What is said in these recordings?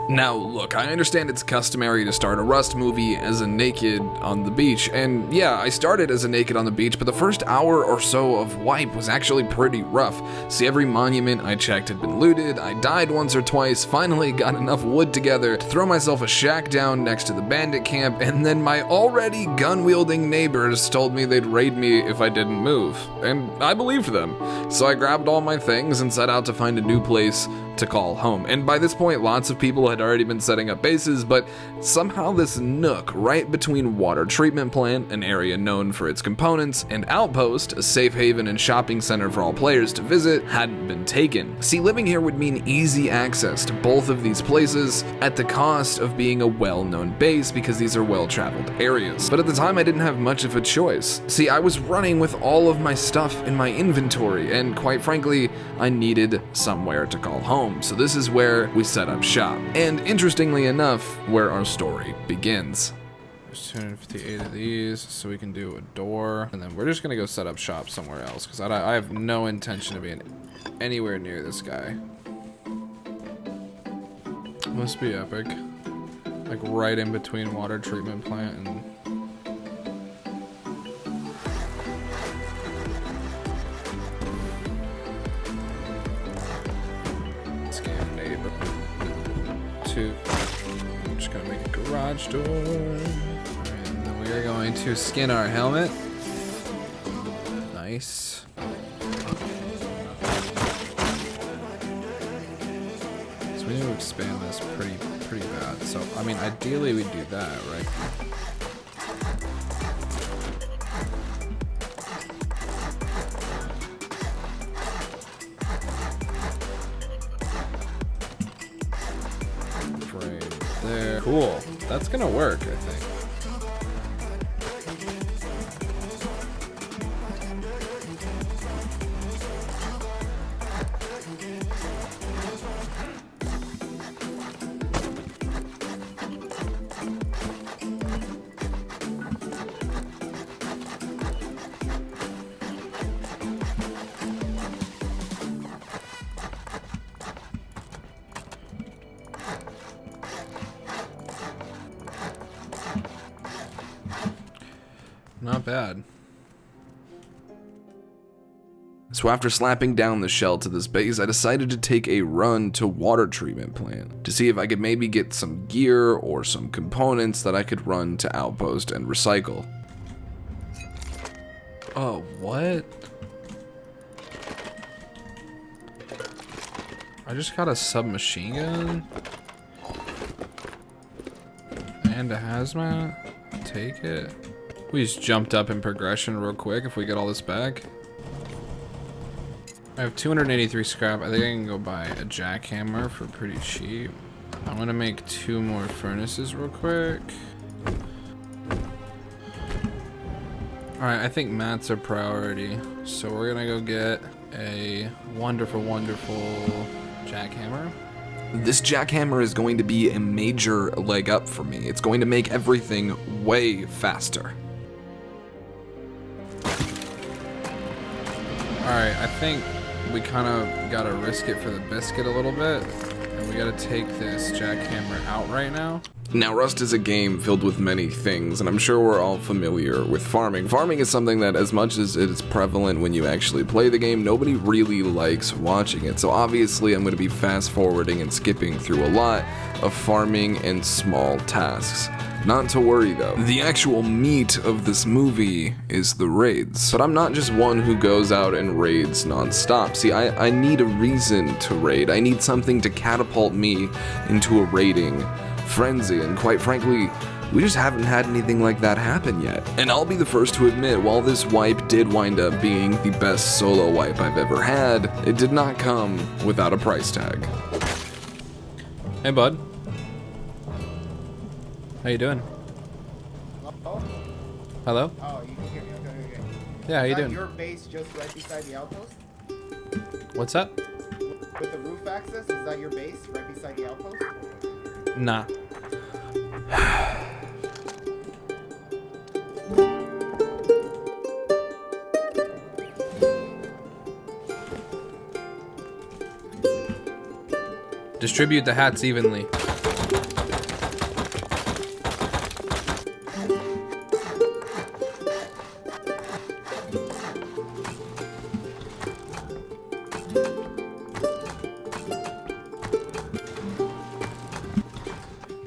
Now, look, I understand it's customary to start a Rust movie as a naked on the beach, and yeah, I started as a naked on the beach, but the first hour or so of wipe was actually pretty rough. See, every monument I checked had been looted, I died once or twice, finally got enough wood together to throw myself a shack down next to the bandit camp, and then my already gun-wielding neighbors told me they'd raid me if I didn't move, and I believed them. So I grabbed all my things and set out to find a new place to call home. And by this point, lots of people had already been setting up bases, but somehow this nook right between Water Treatment Plant, an area known for its components, and Outpost, a safe haven and shopping center for all players to visit, hadn't been taken. See, living here would mean easy access to both of these places at the cost of being a well-known base because these are well-traveled areas. But at the time, I didn't have much of a choice. See, I was running with all of my stuff in my inventory, and quite frankly, I needed somewhere to call home. So this is where we set up shop. And interestingly enough, where our story begins. There's 258 of these, so we can do a door. And then we're just gonna go set up shop somewhere else, because I have no intention of being anywhere near this guy. Must be epic. Like right in between Water Treatment Plant and... I'm just gonna make a garage door. Alright, and then we are going to skin our helmet. Nice. So we need to expand this pretty bad. So I mean ideally we'd do that, right? There. Cool. That's gonna work, I think. Not bad. So after slapping down the shell to this base, I decided to take a run to Water Treatment Plant to see if I could maybe get some gear or some components that I could run to Outpost and recycle. Oh, what? I just got a submachine gun and a hazmat. Take it. We just jumped up in progression real quick if we get all this back. I have 283 scrap. I think I can go buy a jackhammer for pretty cheap. I'm gonna make 2 more furnaces real quick. Alright, I think mats are priority. So we're gonna go get a wonderful jackhammer. This jackhammer is going to be a major leg up for me. It's going to make everything way faster. Alright, I think we kind of gotta risk it for the biscuit a little bit. And we gotta take this jackhammer out right now. Now, Rust is a game filled with many things, and I'm sure we're all familiar with farming. Farming is something that, as much as it is prevalent when you actually play the game, nobody really likes watching it. So obviously I'm going to be fast forwarding and skipping through a lot of farming and small tasks. Not to worry though. The actual meat of this movie is the raids. But I'm not just one who goes out and raids non-stop. See, I need a reason to raid. I need something to catapult me into a raiding frenzy, and quite frankly, we just haven't had anything like that happen yet. And I'll be the first to admit, while this wipe did wind up being the best solo wipe I've ever had, it did not come without a price tag. Hey, bud. How you doing? Hello? Hello? Oh, you can hear me. Okay. Yeah, how you Is that doing? your base just right beside the outpost? What's up? With the roof access, is that your base right beside the outpost? Nah. Distribute the hats evenly.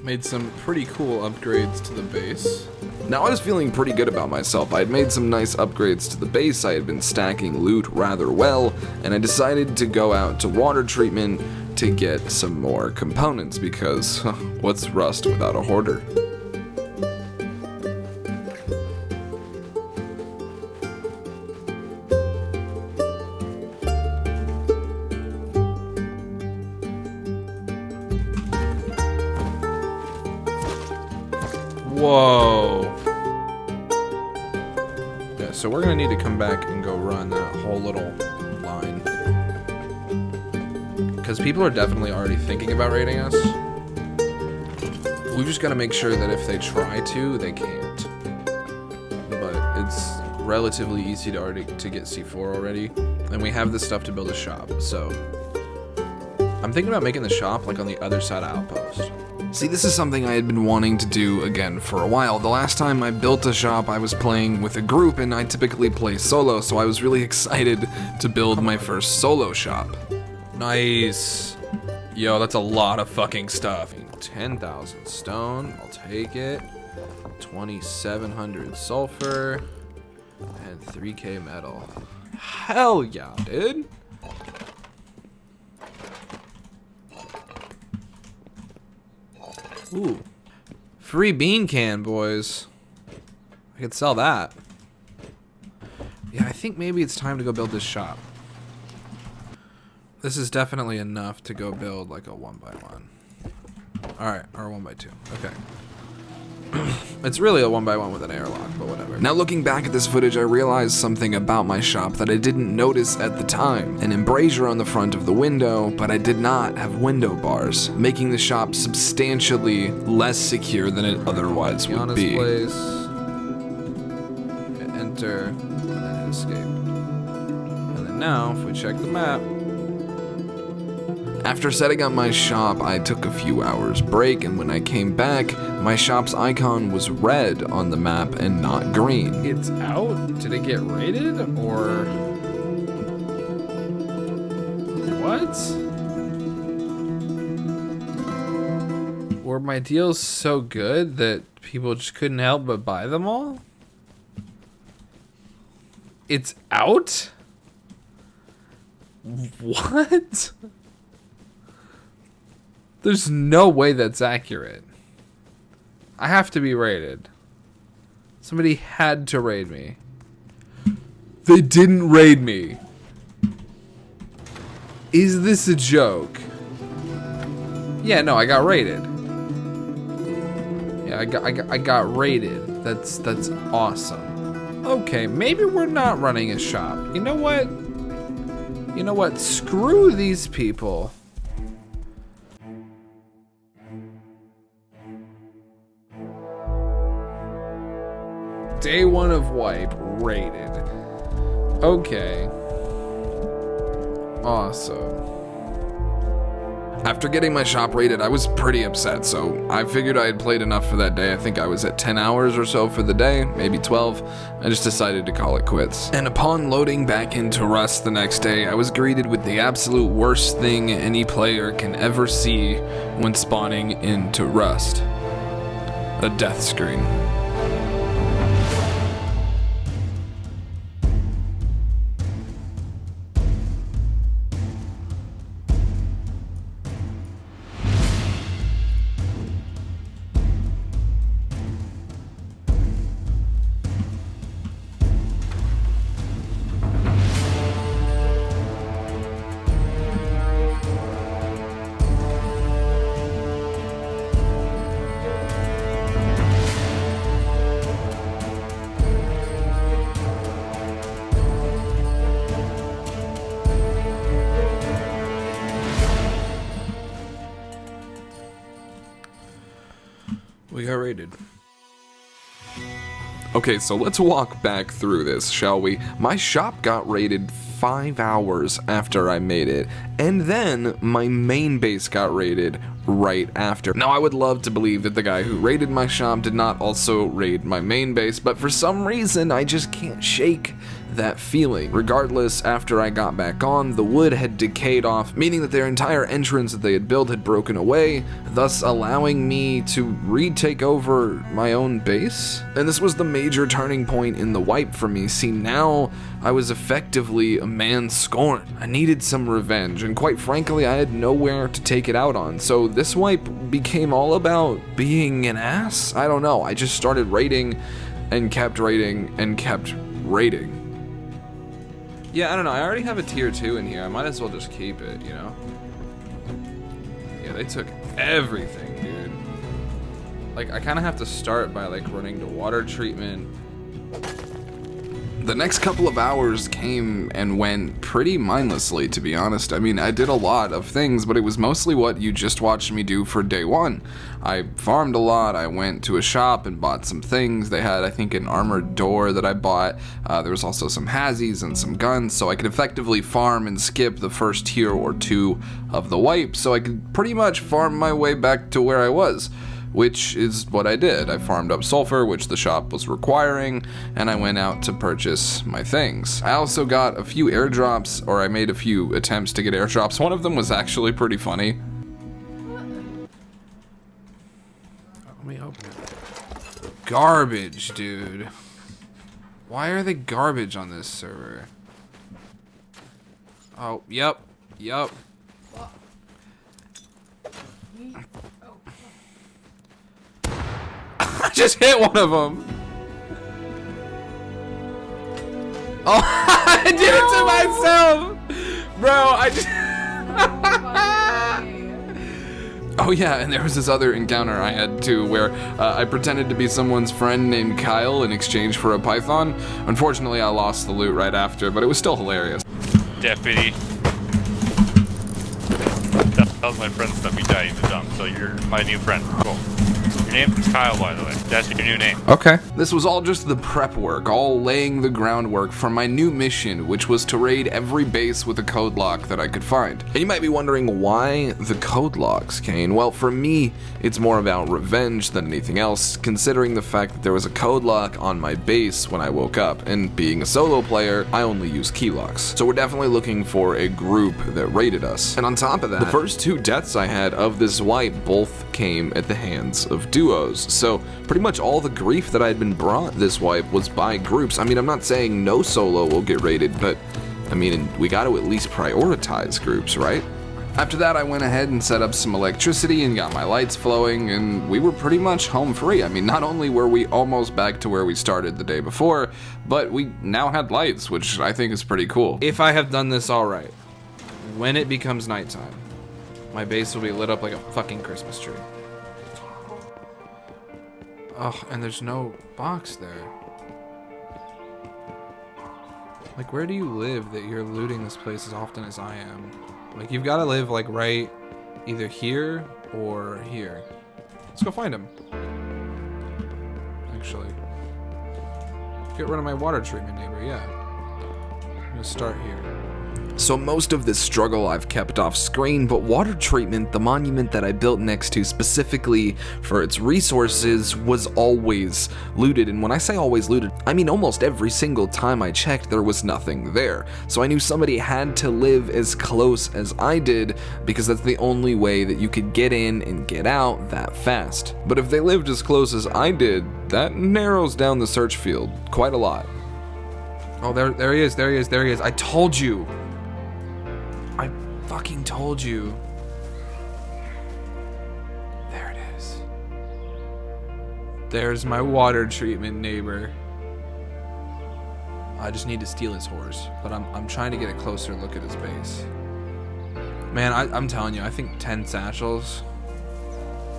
Made some pretty cool upgrades to the base. Now I was feeling pretty good about myself. I had made some nice upgrades to the base, I had been stacking loot rather well, and I decided to go out to water treatment to get some more components, because what's Rust without a hoarder? Whoa. Yeah, so we're gonna need to come back and go run that whole little line. Because people are definitely already thinking about raiding us. We've just gotta make sure that if they try to, they can't. But it's relatively easy to get C4 already. And we have the stuff to build a shop, so I'm thinking about making the shop like on the other side of Outpost. See, this is something I had been wanting to do again for a while. The last time I built a shop, I was playing with a group, and I typically play solo, so I was really excited to build my first solo shop. Nice. Yo, that's a lot of fucking stuff. 10,000 stone, I'll take it. 2,700 sulfur, and 3K metal. Hell yeah, dude. Ooh. Free bean can, boys. I could sell that. Yeah, I think maybe it's time to go build this shop. This is definitely enough to go build like a 1x1. Alright, or a 1x2. Okay. It's really a 1x1 with an airlock, but whatever. Now looking back at this footage, I realized something about my shop that I didn't notice at the time. An embrasure on the front of the window, but I did not have window bars, making the shop substantially less secure than it otherwise would be. Place. Enter, and then hit escape. And then now, if we check the map, after setting up my shop, I took a few hours break, and when I came back, my shop's icon was red on the map and not green. it's out? Did it get raided, or what? Were my deals so good that people just couldn't help but buy them all? It's out? What? There's no way that's accurate. I have to be raided. Somebody had to raid me. They didn't raid me. Is this a joke? Yeah, no, I got raided. Yeah, I got raided. That's awesome. Okay, maybe we're not running a shop. You know what? You know what? Screw these people. Day 1 of wipe raided. Okay. Awesome. After getting my shop raided, I was pretty upset, so I figured I had played enough for that day. I think I was at 10 hours or so for the day, maybe 12. I just decided to call it quits. And upon loading back into Rust the next day, I was greeted with the absolute worst thing any player can ever see when spawning into Rust. a death screen. We got raided. Okay, so let's walk back through this, shall we? My shop got raided 5 hours after I made it, and then my main base got raided right after. Now, I would love to believe that the guy who raided my shop did not also raid my main base, but for some reason, I just can't shake that feeling. Regardless, after I got back on, the wood had decayed off, meaning that their entire entrance that they had built had broken away, thus allowing me to retake over my own base. And this was the major turning point in the wipe for me. See, now I was effectively a man scorned. I needed some revenge, and quite frankly, I had nowhere to take it out on. So this wipe became all about being an ass? I don't know. I just started raiding and kept raiding and kept raiding. Yeah, I don't know. I already have a tier 2 in here. I might as well just keep it, you know? Yeah, they took everything, dude. Like, I kind of have to start by, like, running the water treatment. The next couple of hours came and went pretty mindlessly, to be honest. I mean, I did a lot of things, but it was mostly what you just watched me do for day one. I farmed a lot. I went to a shop and bought some things. They had, I think, an armored door that I bought. There was also some hazies and some guns, so I could effectively farm and skip the first tier or 2 of the wipe, so I could pretty much farm my way back to where I was, which is what I did. I farmed up sulfur, which the shop was requiring, and I went out to purchase my things. I also got a few airdrops, or I made a few attempts to get airdrops. One of them was actually pretty funny. Let me open it. Garbage, dude. Why are they garbage on this server? Oh, yep. I just hit one of them. Oh, I did it to myself, bro. I just. Oh yeah, and there was this other encounter I had too, where I pretended to be someone's friend named Kyle in exchange for a python. Unfortunately, I lost the loot right after, but it was still hilarious. Deputy. That was my friend's stuff. He died in the dump, so you're my new friend. Cool. Your name's Kyle, by the way. That's your new name. Okay. This was all just the prep work, all laying the groundwork for my new mission, which was to raid every base with a code lock that I could find. And you might be wondering why the code locks, Kane. Well, for me, it's more about revenge than anything else, considering the fact that there was a code lock on my base when I woke up, and being a solo player, I only use key locks. So we're definitely looking for a group that raided us. And on top of that, the first 2 deaths I had of this wipe both came at the hands of duos. So pretty much all the grief that I had been brought this wipe was by groups. I mean, I'm not saying no solo will get raided, but I mean, we got to at least prioritize groups, right? After that, I went ahead and set up some electricity and got my lights flowing, and we were pretty much home free. I mean, not only were we almost back to where we started the day before, but we now had lights, which I think is pretty cool. If I have done this all right, when it becomes nighttime, my base will be lit up like a fucking Christmas tree. Oh, and there's no box there. Like, where do you live that you're looting this place as often as I am? Like, you've got to live, like, right either here or here. Let's go find him. Actually. Get rid of my water treatment neighbor, yeah. I'm gonna start here. So most of this struggle I've kept off screen, but water treatment, the monument that I built next to specifically for its resources, was always looted. And when I say always looted, I mean almost every single time I checked there was nothing there. So I knew somebody had to live as close as I did, because that's the only way that you could get in and get out that fast. But if they lived as close as I did, that narrows down the search field quite a lot. Oh, there he is, there he is, there he is. I told you. I fucking told you. There it is. There's my water treatment neighbor. I just need to steal his horse, but I'm trying to get a closer look at his base. Man, I'm telling you, I think 10 satchels.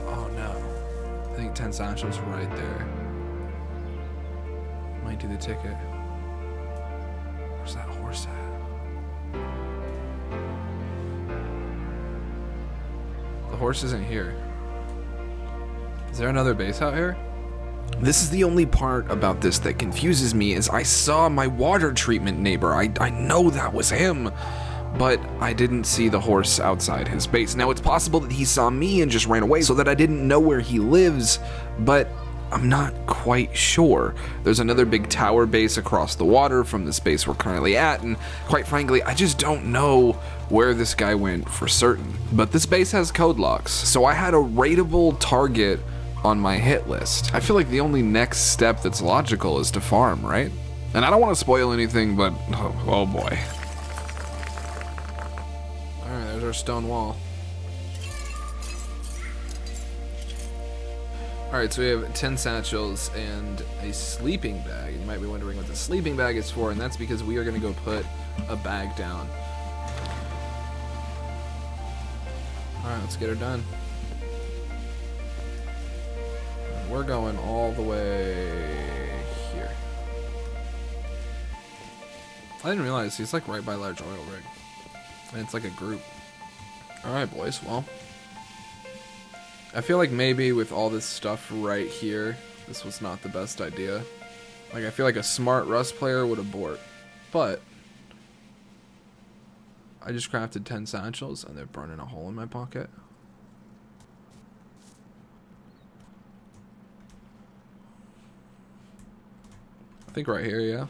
Oh no. I think 10 satchels right there. Might do the ticket. Where's that horse at? The horse isn't here. Is there another base out here? This is the only part about this that confuses me, is I saw my water treatment neighbor. I know that was him, but I didn't see the horse outside his base. Now, it's possible that he saw me and just ran away so that I didn't know where he lives, but I'm not quite sure. There's another big tower base across the water from the space we're currently at, and quite frankly, I just don't know where this guy went for certain. But this base has code locks, so I had a rateable target on my hit list. I feel like the only next step that's logical is to farm, right? And I don't want to spoil anything, but oh boy. Alright, there's our stone wall. Alright, so we have 10 satchels and a sleeping bag. You might be wondering what the sleeping bag is for, and that's because we are going to go put a bag down. Alright, let's get her done. We're going all the way here. I didn't realize he's like right by large oil rig. And it's like a group. Alright, boys, well. I feel like maybe with all this stuff right here, this was not the best idea. Like, I feel like a smart Rust player would abort. But I just crafted 10 satchels and they're burning a hole in my pocket. I think right here, yeah.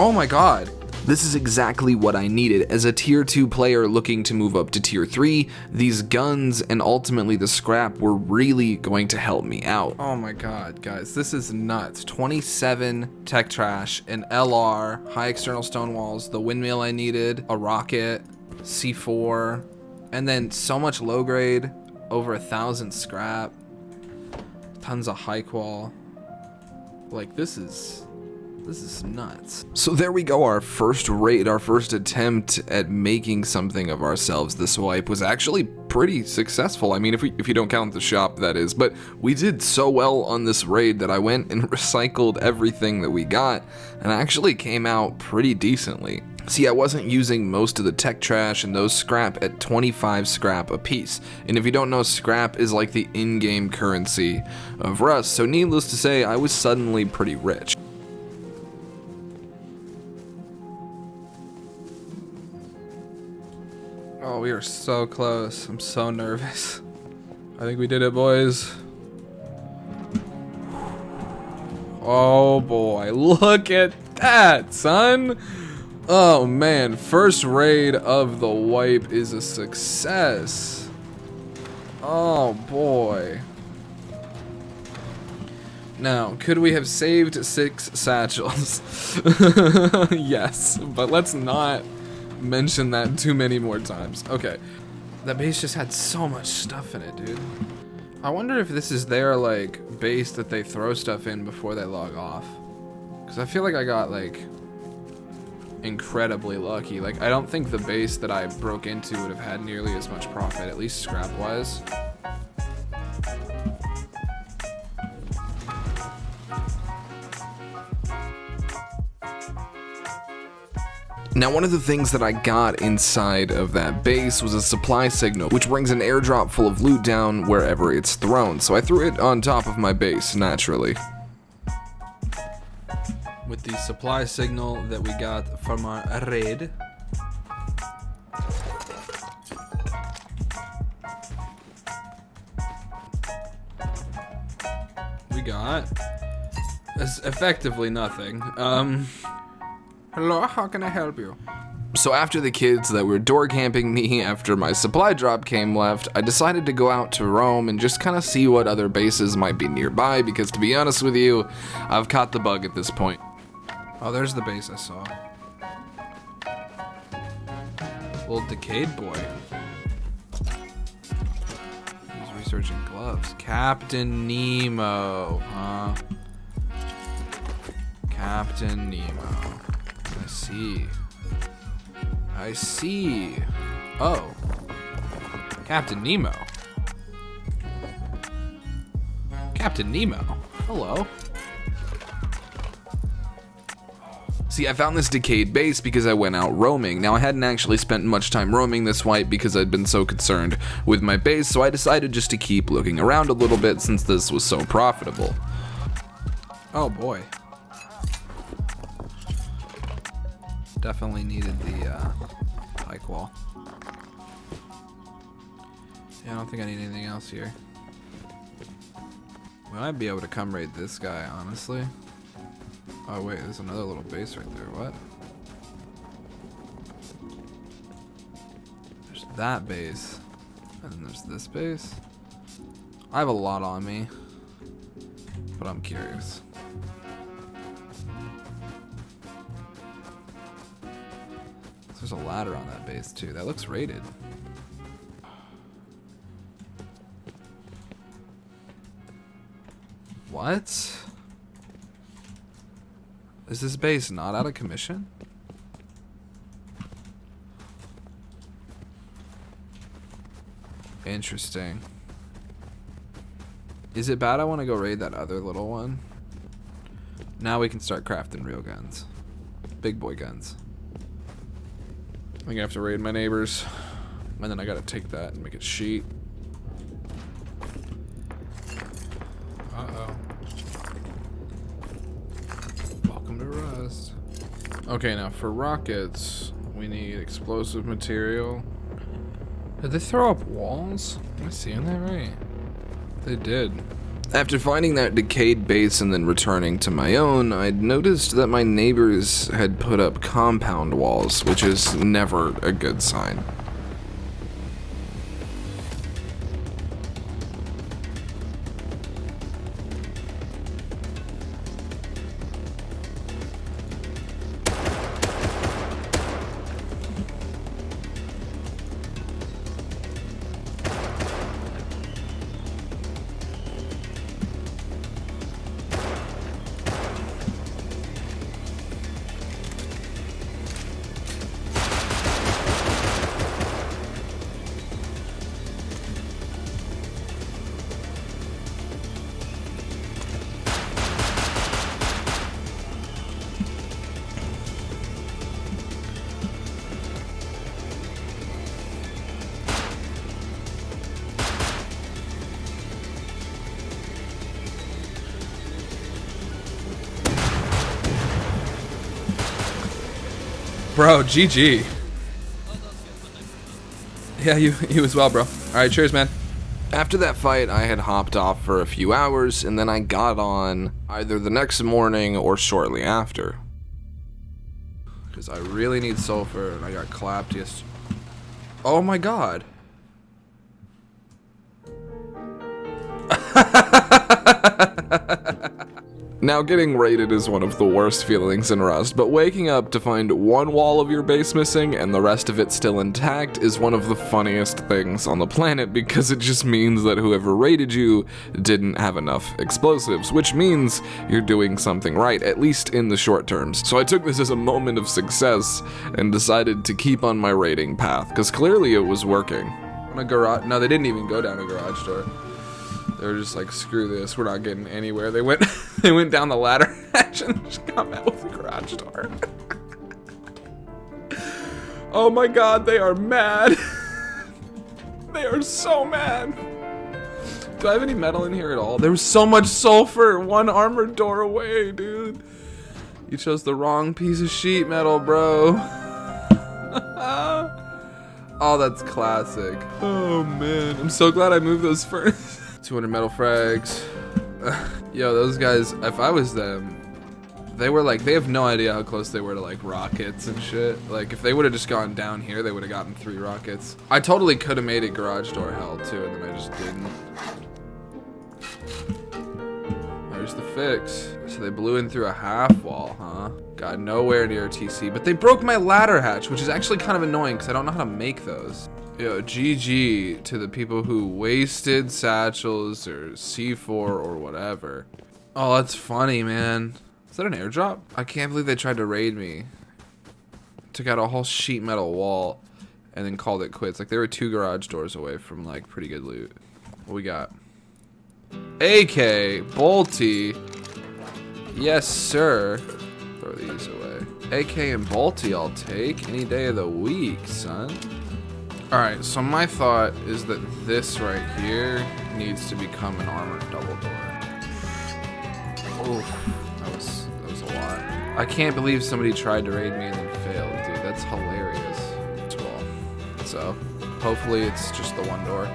Oh my god. This is exactly what I needed. As a tier 2 player looking to move up to tier 3, these guns and ultimately the scrap were really going to help me out. Oh my god, guys, this is nuts. 27 tech trash, an LR, high external stone walls, the windmill I needed, a rocket, C4, and then so much low grade, over 1,000 scrap, tons of high qual. Like, this is nuts. So there we go, our first raid, our first attempt at making something of ourselves. This wipe was actually pretty successful. I mean, if you don't count the shop, that is. But we did so well on this raid that I went and recycled everything that we got and actually came out pretty decently. See, I wasn't using most of the tech trash and those scrap at 25 scrap a piece. And if you don't know, scrap is like the in-game currency of Rust. So needless to say, I was suddenly pretty rich. Oh, we are so close. I'm so nervous. I think we did it, boys. Oh boy, look at that, son. Oh man, first raid of the wipe is a success. Oh boy. Now, could we have saved 6 satchels? Yes, but let's not mention that too many more times. Okay, that base just had so much stuff in it, dude. I wonder if this is their like base that they throw stuff in before they log off, because I feel like I got like incredibly lucky. Like, I don't think the base that I broke into would have had nearly as much profit, at least scrap-wise. Now, one of the things that I got inside of that base was a supply signal, which brings an airdrop full of loot down wherever it's thrown. So I threw it on top of my base, naturally. With the supply signal that we got from our raid. We got effectively nothing. Hello, how can I help you? So after the kids that were door camping me after my supply drop came left, I decided to go out to roam and just kind of see what other bases might be nearby, because to be honest with you, I've caught the bug at this point. Oh, there's the base I saw. Little decayed boy. He's researching gloves. Captain Nemo, huh? Captain Nemo. I see. I see. Oh. Captain Nemo. Captain Nemo. Hello. See, I found this decayed base because I went out roaming. Now, I hadn't actually spent much time roaming this wipe because I'd been so concerned with my base, so I decided just to keep looking around a little bit since this was so profitable. Oh boy. Definitely needed the pike wall. Yeah, I don't think I need anything else here. We might be able to come raid this guy, honestly. Oh wait, there's another little base right there. What? There's that base. And then there's this base. I have a lot on me, but I'm curious. There's a ladder on that base too. That looks rated. What? Is this base not out of commission? Interesting. Is it bad I want to go raid that other little one? Now we can start crafting real guns. Big boy guns. I think I have to raid my neighbors. And then I gotta take that and make it sheet. Uh-oh. Welcome to Rust. Okay, now for rockets, we need explosive material. Did they throw up walls? Am I seeing that right? They did. After finding that decayed base and then returning to my own, I'd noticed that my neighbors had put up compound walls, which is never a good sign. Bro, GG. Yeah, you as well, bro. Alright, cheers, man. After that fight, I had hopped off for a few hours, and then I got on either the next morning or shortly after. Because I really need sulfur, and I got clapped yesterday. Oh my god. Now, getting raided is one of the worst feelings in Rust, but waking up to find one wall of your base missing and the rest of it still intact is one of the funniest things on the planet, because it just means that whoever raided you didn't have enough explosives, which means you're doing something right, at least in the short terms. So I took this as a moment of success and decided to keep on my raiding path, because clearly it was working. On a garage, no, they didn't even go down a garage door. They were just like, screw this, we're not getting anywhere. They went they went down the ladder hatch and just got met with the garage door. Oh my god, they are mad. They are so mad. Do I have any metal in here at all? There was so much sulfur, one armored door away, dude. You chose the wrong piece of sheet metal, bro. Oh, that's classic. Oh man, I'm so glad I moved those first. 200 metal frags. Yo, those guys, if I was them, they were like, they have no idea how close they were to like rockets and shit. Like if they would have just gone down here, they would have gotten 3 rockets. I totally could have made it garage door hell too, and then I just didn't. There's the fix. So they blew in through a half wall, huh? Got nowhere near TC, but they broke my ladder hatch, which is actually kind of annoying because I don't know how to make those. Yo, GG to the people who wasted satchels or C4 or whatever. Oh, that's funny, man. Is that an airdrop? I can't believe they tried to raid me. Took out a whole sheet metal wall and then called it quits. Like they were 2 garage doors away from like pretty good loot. What we got? AK, Bolty. Yes, sir. Throw these away. AK and Bolty I'll take any day of the week, son. Alright, so my thought is that this right here needs to become an armored double door. Oof, that was a lot. I can't believe somebody tried to raid me and then failed, dude. That's hilarious. So, hopefully it's just the one door.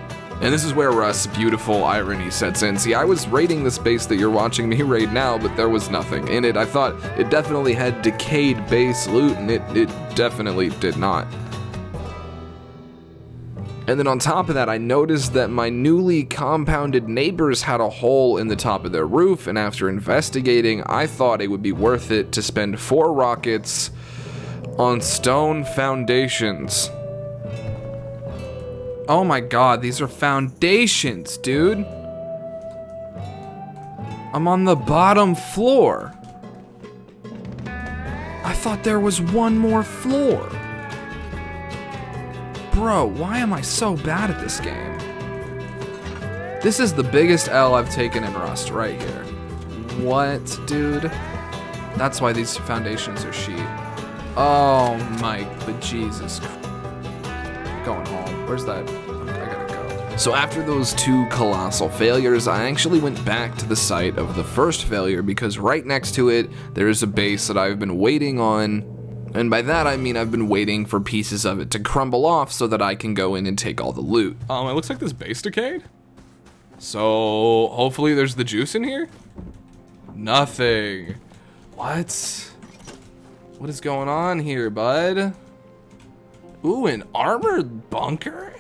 And this is where Rust's beautiful irony sets in. See, I was raiding the space that you're watching me raid now, but there was nothing in it. I thought it definitely had decayed base loot, and it definitely did not. And then on top of that, I noticed that my newly compounded neighbors had a hole in the top of their roof, and after investigating, I thought it would be worth it to spend 4 rockets on stone foundations. Oh my god, these are foundations, dude. I'm on the bottom floor. I thought there was one more floor. Bro, why am I so bad at this game? This is the biggest L I've taken in Rust right here. What, dude? That's why these foundations are sheet. Oh my bejesus. Going home. Where's that? I gotta go. So after those 2 colossal failures, I actually went back to the site of the first failure because right next to it, there is a base that I've been waiting on. And by that I mean I've been waiting for pieces of it to crumble off so that I can go in and take all the loot. It looks like this base decayed. So hopefully there's the juice in here? Nothing. What? What is going on here, bud? Ooh, an armored bunker?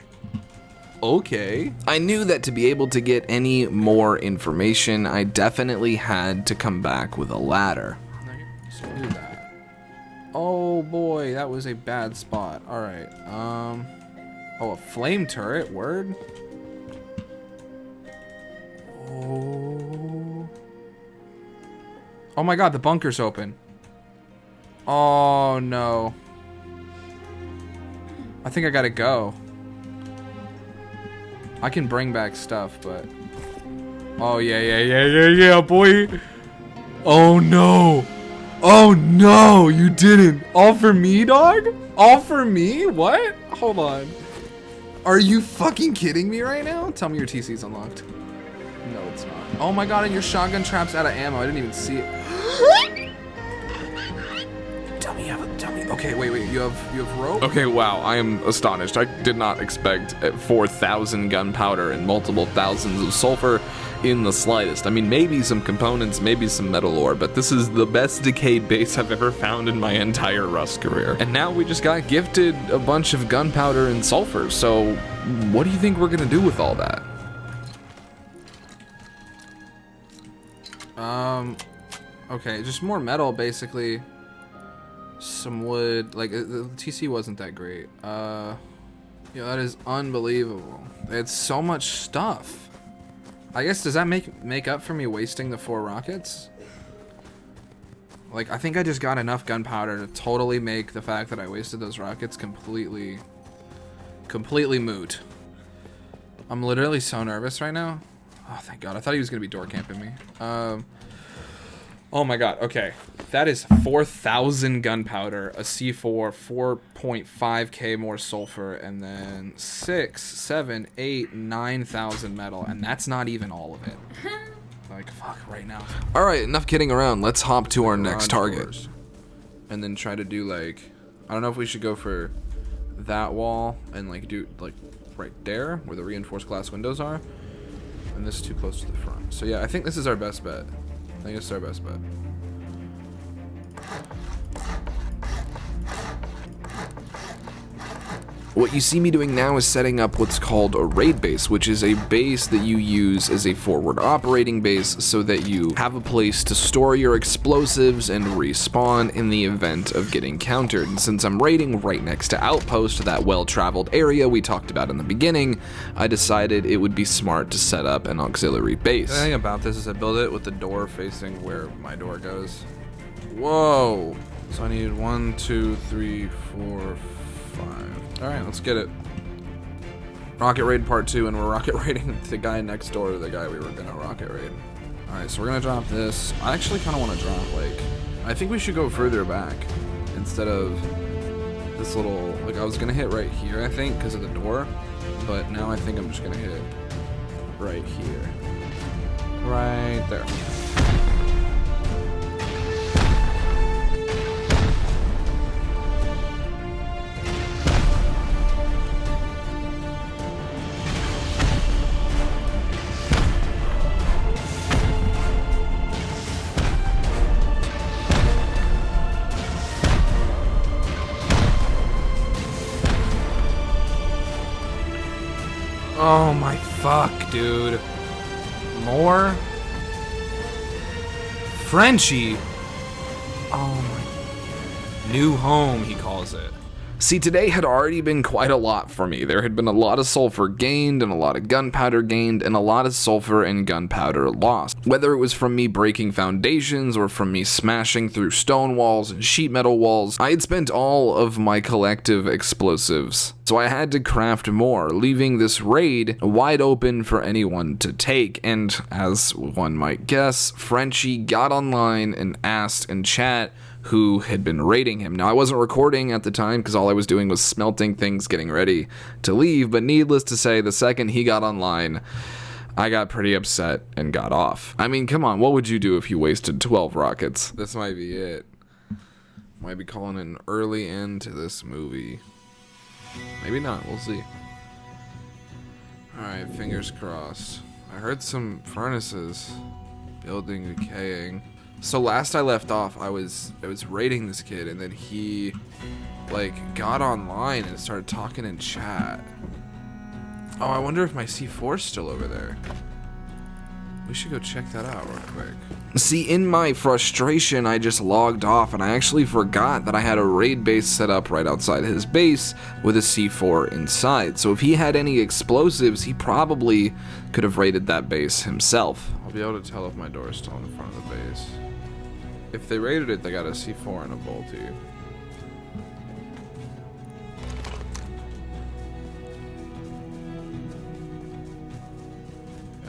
Okay. I knew that to be able to get any more information, I definitely had to come back with a ladder. So do that. Oh boy, that was a bad spot. Alright, oh, a flame turret, word? Oh my god, the bunker's open. Oh no. I think I gotta go. I can bring back stuff, but... Oh yeah, boy! Oh no! Oh no, you didn't. All for me, dog? All for me? What? Hold on. Are you fucking kidding me right now? Tell me your TC's unlocked. No, it's not. Oh my god, and your shotgun trap's out of ammo. I didn't even see it. Tell me. Okay, wait, you have rope? Okay, wow, I am astonished. I did not expect 4,000 gunpowder and multiple thousands of sulfur in the slightest. I mean, maybe some components, maybe some metal ore, but this is the best decayed base I've ever found in my entire Rust career. And now we just got gifted a bunch of gunpowder and sulfur, so what do you think we're gonna do with all that? Okay, just more metal, basically. Some wood. Like, the TC wasn't that great. Yeah, that is unbelievable. It's so much stuff. I guess, does that make up for me wasting the 4 rockets? Like, I think I just got enough gunpowder to totally make the fact that I wasted those rockets completely moot. I'm literally so nervous right now. Oh, thank God. I thought he was going to be door camping me. Oh my God. Okay. That is 4,000 gunpowder, a C4, 4.5k more sulfur, and then 6, 7, 8, 9,000 metal. And that's not even all of it. Like, fuck, right now. All right, enough kidding around. Let's hop to our next target. And then try to do, like, I don't know if we should go for that wall and, like, do, like, right there where the reinforced glass windows are. And this is too close to the front. So, yeah, I think this is our best bet. I think it's our best bet. What you see me doing now is setting up what's called a raid base, which is a base that you use as a forward operating base so that you have a place to store your explosives and respawn in the event of getting countered. And since I'm raiding right next to Outpost, that well-traveled area we talked about in the beginning, I decided it would be smart to set up an auxiliary base. The thing about this is I build it with the door facing where my door goes. Whoa! So I need 1, 2, 3, 4, 5. Alright, let's get it. Rocket raid part 2, and we're rocket raiding the guy next door to the guy we were gonna rocket raid. Alright, so we're gonna drop this. I actually kinda wanna drop, like, I think we should go further back instead of this little, like, I was gonna hit right here, I think, because of the door, but now I think I'm just gonna hit right here. Right there. Oh my fuck, dude. More? Frenchie? Oh my. New home, he calls it. See, today had already been quite a lot for me. There had been a lot of sulfur gained, and a lot of gunpowder gained, and a lot of sulfur and gunpowder lost. Whether it was from me breaking foundations, or from me smashing through stone walls and sheet metal walls, I had spent all of my collective explosives. So I had to craft more, leaving this raid wide open for anyone to take, and as one might guess, Frenchie got online and asked in chat who had been raiding him. Now, I wasn't recording at the time because all I was doing was smelting things, getting ready to leave, but needless to say, the second he got online, I got pretty upset and got off. I mean, come on, what would you do if you wasted 12 rockets? This might be it. Might be calling an early end to this movie. Maybe not, we'll see. Alright, fingers crossed. I heard some furnaces. Building decaying. So last I left off, I was raiding this kid, and then he, like, got online and started talking in chat. Oh, I wonder if my C4's still over there. We should go check that out real quick. See, in my frustration, I just logged off, and I actually forgot that I had a raid base set up right outside his base with a C4 inside. So if he had any explosives, he probably could have raided that base himself. I'll be able to tell if my door is still in the front of the base. If they raided it, they got a C4 and a bolty.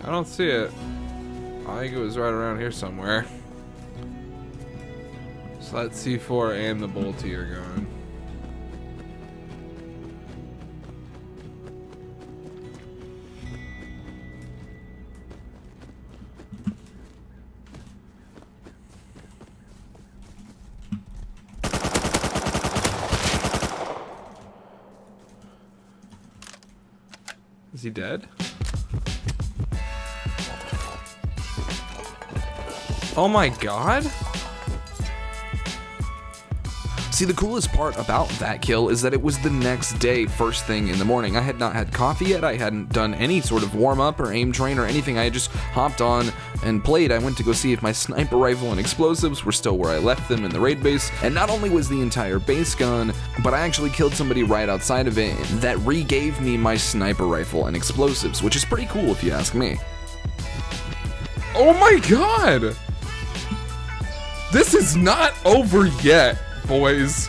I don't see it. I think it was right around here somewhere. So that C4 and the bolty are gone. Is he dead? Oh my god? See, the coolest part about that kill is that it was the next day, first thing in the morning. I had not had coffee yet, I hadn't done any sort of warm-up or aim train or anything. I had just hopped on and played. I went to go see if my sniper rifle and explosives were still where I left them in the raid base, and not only was the entire base gone, but I actually killed somebody right outside of it that re-gave me my sniper rifle and explosives, which is pretty cool if you ask me. Oh my god! This is not over yet, boys.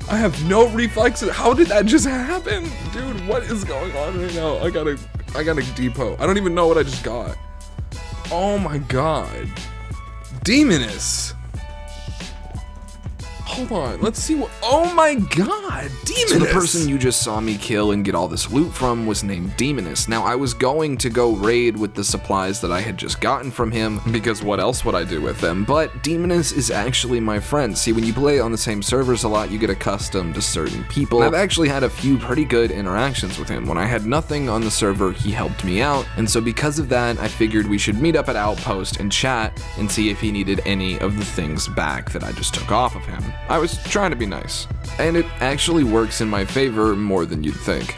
I have no reflexes. How did that just happen? Dude, what is going on right now? I gotta depot. I don't even know what I just got. Oh my god. Demoness. Hold on, let's see what. Oh my god, Demoness! So the person you just saw me kill and get all this loot from was named Demoness. Now, I was going to go raid with the supplies that I had just gotten from him, because what else would I do with them? But Demoness is actually my friend. See, when you play on the same servers a lot, you get accustomed to certain people. I've actually had a few pretty good interactions with him. When I had nothing on the server, he helped me out, and so because of that, I figured we should meet up at Outpost and chat and see if he needed any of the things back that I just took off of him. I was trying to be nice. And it actually works in my favor more than you'd think.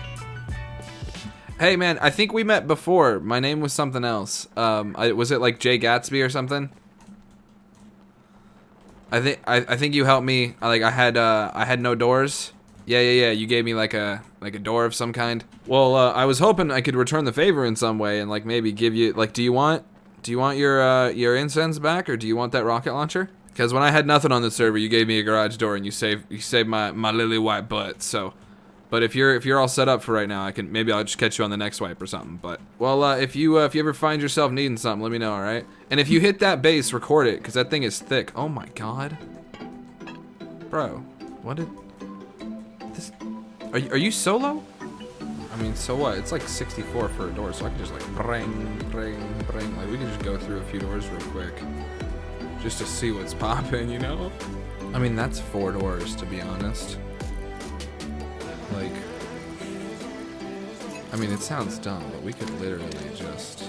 Hey man, I think we met before. My name was something else. Was it like Jay Gatsby or something? I think you helped me. I had no doors. Yeah. You gave me like a door of some kind. Well, I was hoping I could return the favor in some way and like maybe give you like. Do you want your incense back, or do you want that rocket launcher? Because when I had nothing on the server, you gave me a garage door and you saved my lily white butt. So, but if you're all set up for right now, maybe I'll just catch you on the next wipe or something. But well, if you ever find yourself needing something, let me know, all right? And if you hit that base, record it, because that thing is thick. Oh my god, bro, what did this? Are you solo? I mean, so what? It's like 64 for a door, so I can just like bring. Like we can just go through a few doors real quick. Just to see what's popping, you know? I mean, that's 4 doors, to be honest. Like, I mean, it sounds dumb, but we could literally just...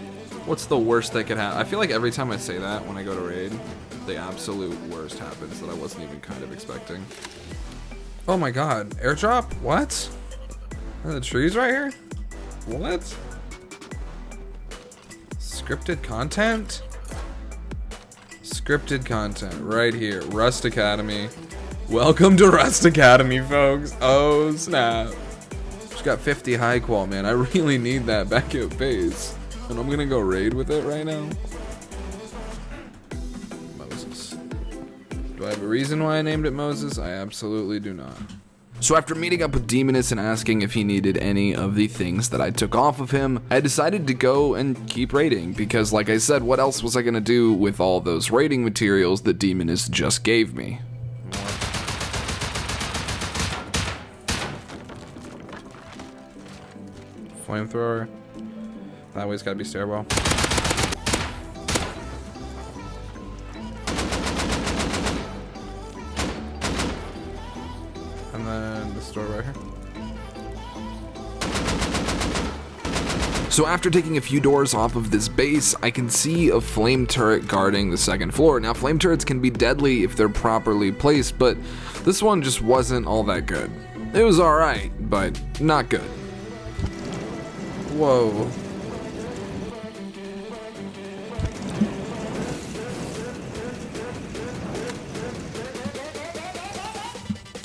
What's the worst that could happen? I feel like every time I say that when I go to raid, the absolute worst happens that I wasn't even kind of expecting. Oh my god, airdrop? What? Are the trees right here? What? Scripted content? Scripted content right here. Rust Academy. Welcome to Rust Academy, folks. Oh snap. Just got 50 high qual, man. I really need that back at base. And I'm gonna go raid with it right now. Moses. Do I have a reason why I named it Moses? I absolutely do not. So after meeting up with Demoness and asking if he needed any of the things that I took off of him, I decided to go and keep raiding, because like I said, what else was I gonna do with all those raiding materials that Demoness just gave me? Flamethrower. That way's gotta be stairwell. And then this door right here. So after taking a few doors off of this base, I can see a flame turret guarding the second floor. Now, flame turrets can be deadly if they're properly placed, but this one just wasn't all that good. It was alright, but not good. Whoa.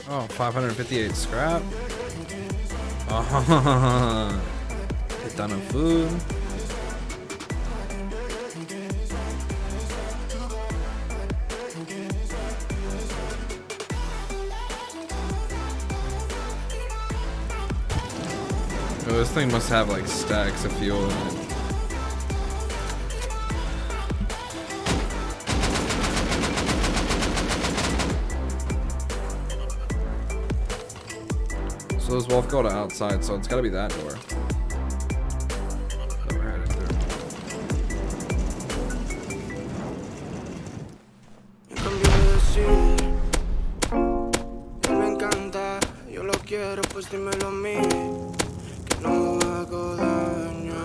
Oh, 558 scrap. Oh, a ton of food. Oh, this thing must have like stacks of fuel in it. So those wolf go to outside, so it's gotta be that door. That we're headed through. Me encanta, yo lo quiero, pues dímelo a mí, que no hago daño.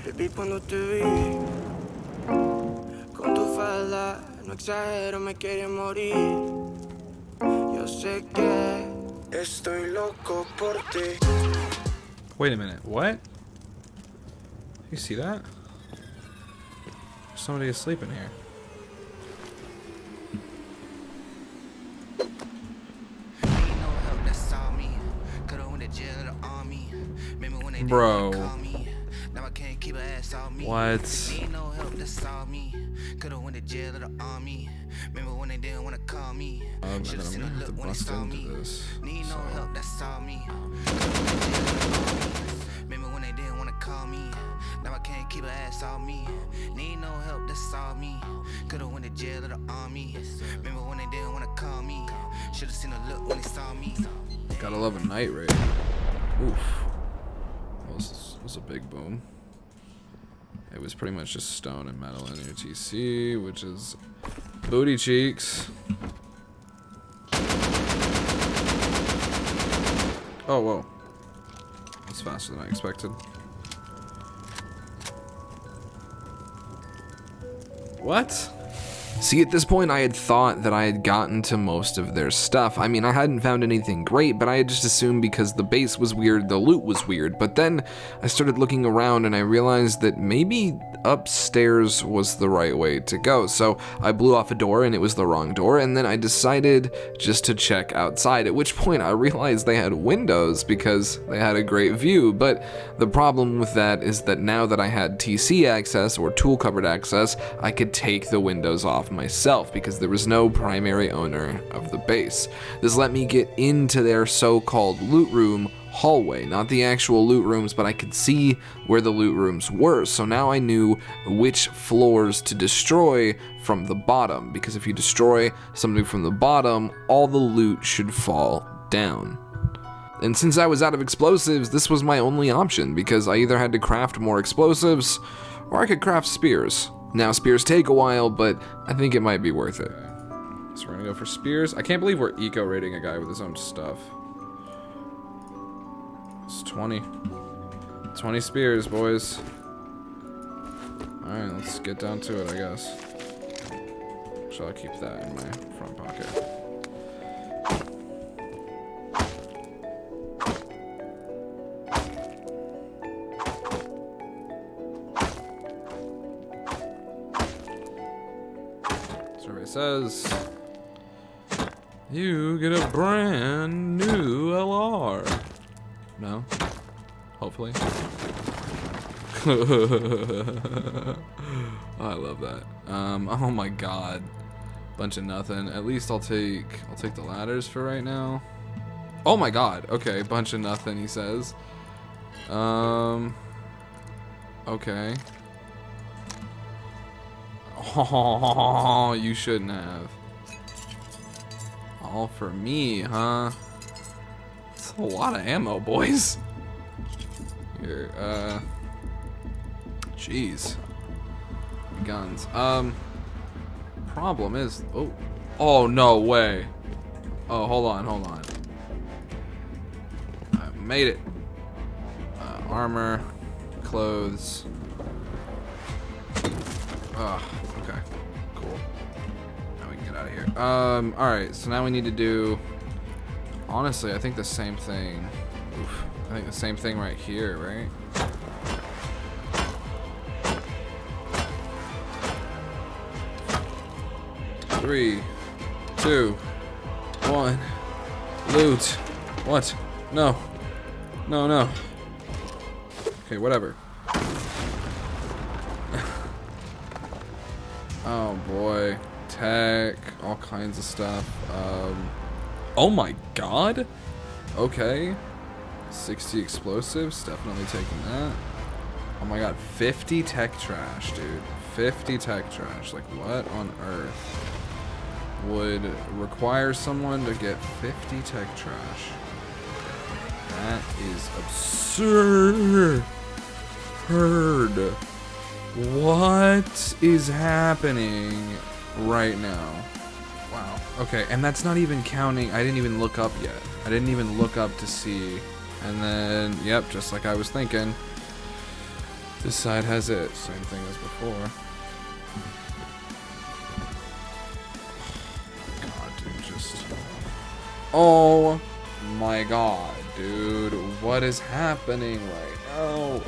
Baby, cuando te vi con tu falda, no exagero, me quería morir. sé qué. Estoy loco por ti. Wait a minute, what? You see that? There's somebody asleep in here. Bro. What? I'm gonna have to bust into this. Now I can't keep her ass off me. Need no help, that's all me. Could've went to jail or the army. Remember when they didn't wanna call me. Should've seen a look when they saw me. Gotta love a night raid. Oof. Well, this was a big boom. It was pretty much just stone and metal in your TC, which is booty cheeks. Oh, whoa. That's faster than I expected. What? See, at this point, I had thought that I had gotten to most of their stuff. I mean, I hadn't found anything great, but I had just assumed because the base was weird, the loot was weird. But then I started looking around and I realized that maybe upstairs was the right way to go. So I blew off a door and it was the wrong door, and then I decided just to check outside, at which point I realized they had windows because they had a great view. But the problem with that is that now that I had TC access, or tool cupboard access, I could take the windows off myself because there was no primary owner of the base. This let me get into their so-called loot room hallway, not the actual loot rooms, but I could see where the loot rooms were. So now I knew which floors to destroy from the bottom, because if you destroy something from the bottom, all the loot should fall down. And since I was out of explosives, this was my only option, because I either had to craft more explosives or I could craft spears. Now, spears take a while, but I think it might be worth it. So we're gonna go for spears. I can't believe we're eco-rating a guy with his own stuff. It's 20. 20 spears, boys. Alright, let's get down to it, I guess. Shall I keep that in my front pocket? Survey says you get a brand new LR. No? Hopefully. Oh, I love that. Oh my god. Bunch of nothing. At least I'll take the ladders for right now. Oh my god. Okay, bunch of nothing, he says. Okay. Oh, you shouldn't have. All for me, huh? It's a lot of ammo, boys. Here, jeez. Guns. Problem is, oh, no way. Oh, hold on. I made it. Armor, clothes. Okay, cool. Now we can get out of here. Alright, so now we need to do, honestly, I think the same thing. Oof. I think the same thing right here, right? Three, two, one. Loot. What? No. No. Okay, whatever. Oh boy. Tech, all kinds of stuff. Oh my god. Okay. 60 explosives, definitely taking that. Oh my god, 50 tech trash, dude. 50 tech trash. Like, what on earth would require someone to get 50 tech trash? That is absurd. What is happening right now? Wow. Okay, and that's not even counting. I didn't even look up yet. I didn't even look up to see. And then, yep, just like I was thinking, this side has it. Same thing as before. God, dude, just Oh my god, dude. What is happening right now?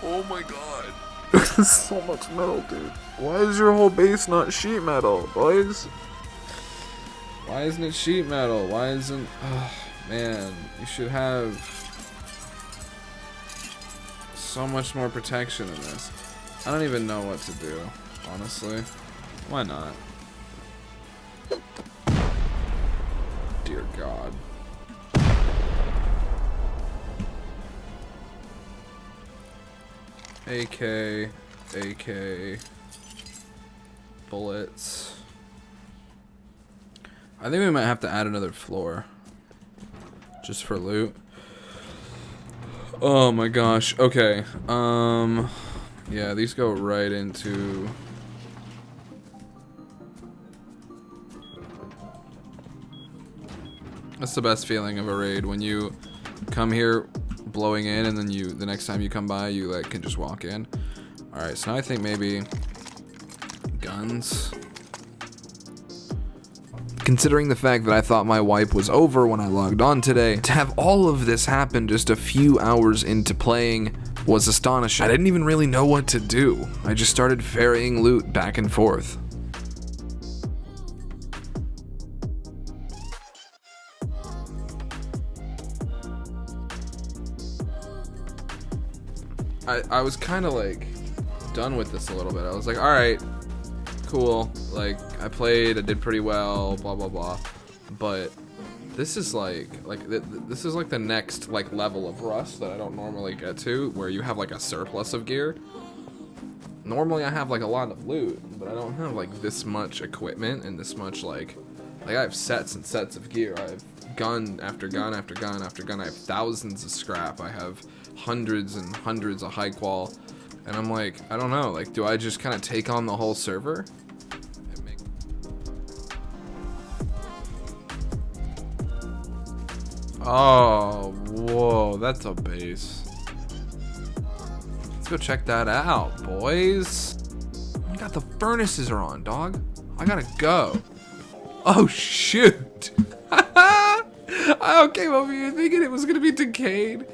Oh my god. There's so much metal, dude. Why is your whole base not sheet metal, boys? Why isn't it sheet metal? Why isn't... Oh, man. You should have so much more protection in this. I don't even know what to do, honestly. Why not? Dear God. AK, bullets. I think we might have to add another floor. Just for loot. Oh my gosh. Okay. Yeah, these go right into... That's the best feeling of a raid, when you come here blowing in and then the next time you come by you like can just walk in. Alright, so now I think maybe guns. Considering the fact that I thought my wipe was over when I logged on today, to have all of this happen just a few hours into playing was astonishing. I didn't even really know what to do. I just started ferrying loot back and forth. I was kind of like done with this a little bit. I was like, all right, cool. Like I played, I did pretty well, blah blah blah. But this is this is like the next like level of Rust that I don't normally get to, where you have like a surplus of gear. Normally I have like a lot of loot, but I don't have like this much equipment and this much like I have sets and sets of gear. I have gun after gun after gun after gun. I have thousands of scrap. I have hundreds and hundreds of high qual, and I'm like, I don't know, like, do I just kind of take on the whole server? Oh, whoa, that's a base. Let's go check that out, boys. Oh my god, the furnaces are on, dog. I gotta go. Oh shoot. I came over here thinking it was gonna be Decayed.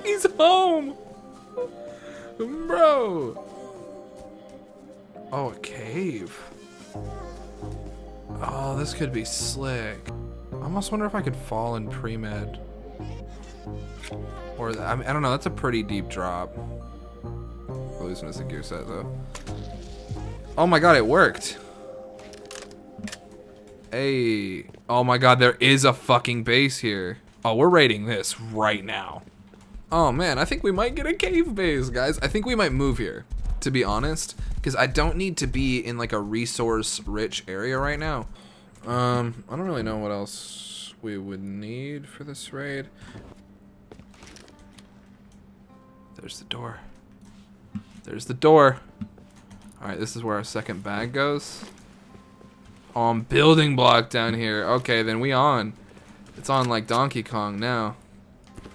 He's home, bro. Oh, a cave. Oh, this could be slick. I almost wonder if I could fall in pre-med. Or, I don't know, that's a pretty deep drop. At least when it's a gear set, though. Oh my god, it worked. Hey. Oh my god, there is a fucking base here. Oh, we're raiding this right now. Oh man, I think we might get a cave base, guys. I think we might move here, to be honest, because I don't need to be in like a resource-rich area right now. I don't really know what else we would need for this raid. There's the door. There's the door. Alright, this is where our second bag goes. Oh, I'm building block down here. Okay, then we on. It's on like Donkey Kong now.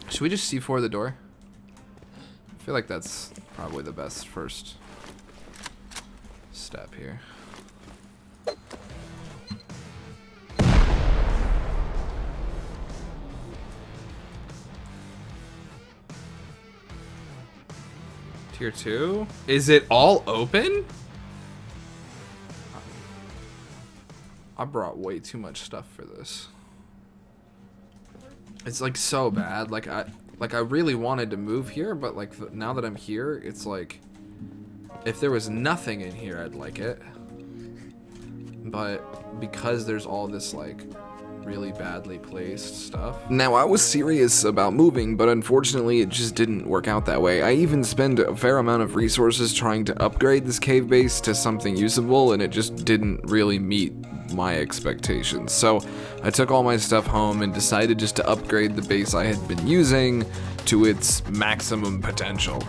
Should we just C4 the door? I feel like that's probably the best first step here. Tier 2? Is it all open? I brought way too much stuff for this. It's like so bad. Like I really wanted to move here, but like now that I'm here, it's like if there was nothing in here, I'd like it. But because there's all this like really badly placed stuff. Now I was serious about moving, but unfortunately it just didn't work out that way. I even spent a fair amount of resources trying to upgrade this cave base to something usable, and it just didn't really meet my expectations. So I took all my stuff home and decided just to upgrade the base I had been using to its maximum potential.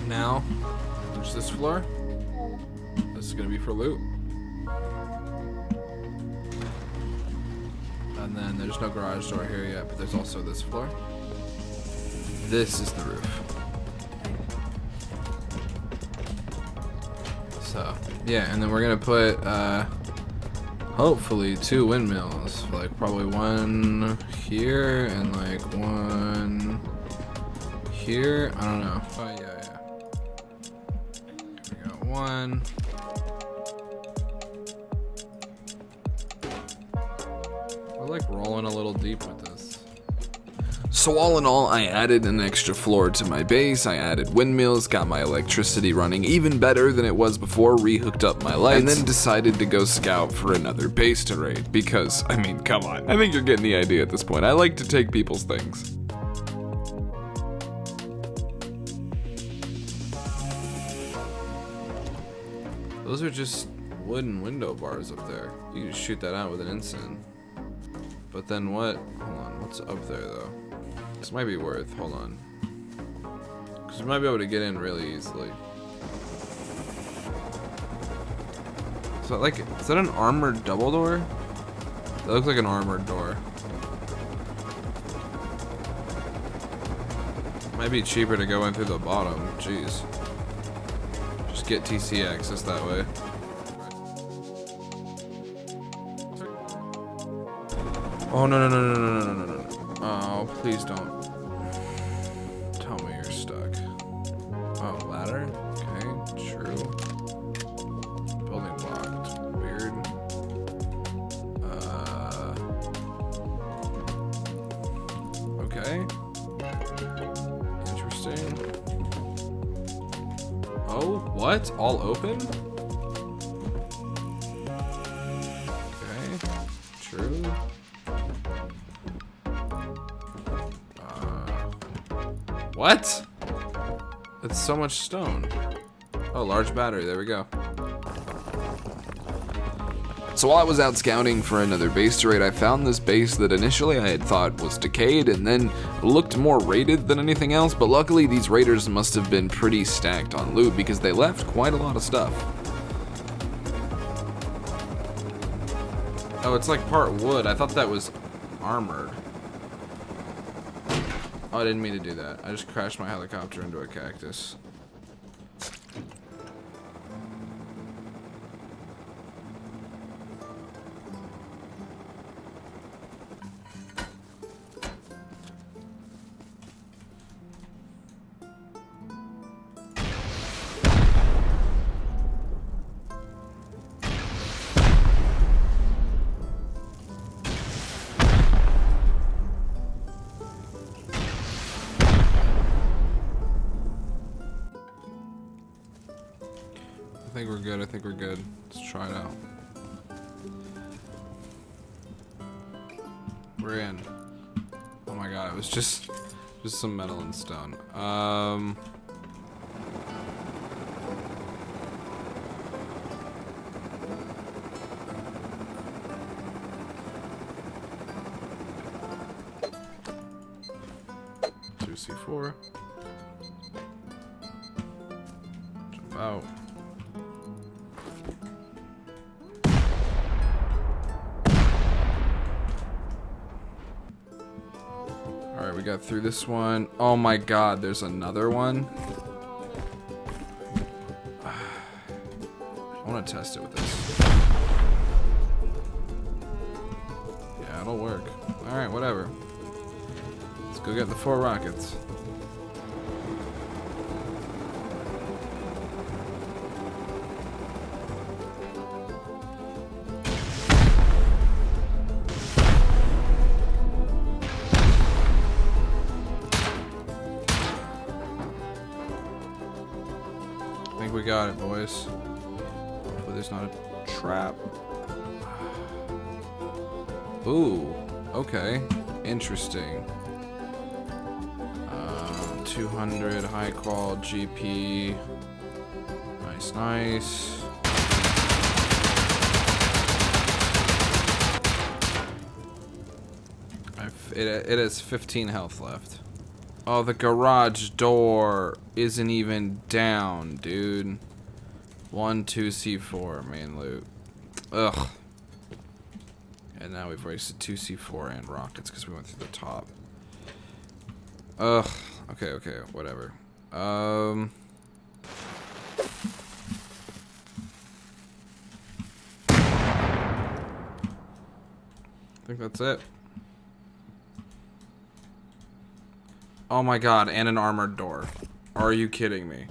Now, there's this floor. This is gonna be for loot. And then there's no garage door here yet, but there's also this floor. This is the roof. So, yeah, and then we're gonna put, hopefully 2 windmills. Like, probably one here and, like, one here. I don't know. Oh, yeah. We got one. We're, like, rolling a little deep with this. So all in all, I added an extra floor to my base, I added windmills, got my electricity running even better than it was before, rehooked up my lights, and then decided to go scout for another base to raid, because, I mean, come on, I think you're getting the idea at this point. I like to take people's things. Those are just wooden window bars up there. You can just shoot that out with an instant. But then what? Hold on, what's up there though? This might be worth, hold on. Because we might be able to get in really easily. So like, is that an armored double door? That looks like an armored door. Might be cheaper to go in through the bottom, jeez. Just get TC access that way. Oh no. Oh, please don't. Tell me you're stuck. Oh, ladder? Okay, true. Building blocked. Weird. Okay. Interesting. Oh, what? All open? Okay, true. What? That's so much stone. Oh, large battery. There we go. So while I was out scouting for another base to raid, I found this base that initially I had thought was decayed and then looked more raided than anything else, but luckily these raiders must have been pretty stacked on loot because they left quite a lot of stuff. Oh, it's like part wood. I thought that was armored. Oh, I didn't mean to do that. I just crashed my helicopter into a cactus. I think we're good. Let's try it out. We're in. Oh my god, it was just some metal and stone. 2C4. Jump out. Alright, we got through this one. Oh my god, there's another one. I want to test it with this. Yeah, it'll work. Alright, whatever. Let's go get the 4 rockets. I think we got it, boys. Hopefully there's not a trap. Ooh, okay. Interesting. 200 high qual GP. Nice. It has 15 health left. Oh, the garage door isn't even down, dude. 1, 2, C4, main loot. Ugh. And now we've wasted 2 C4 and rockets because we went through the top. Ugh. Okay, whatever. I think that's it. Oh my god, and an armored door. Are you kidding me?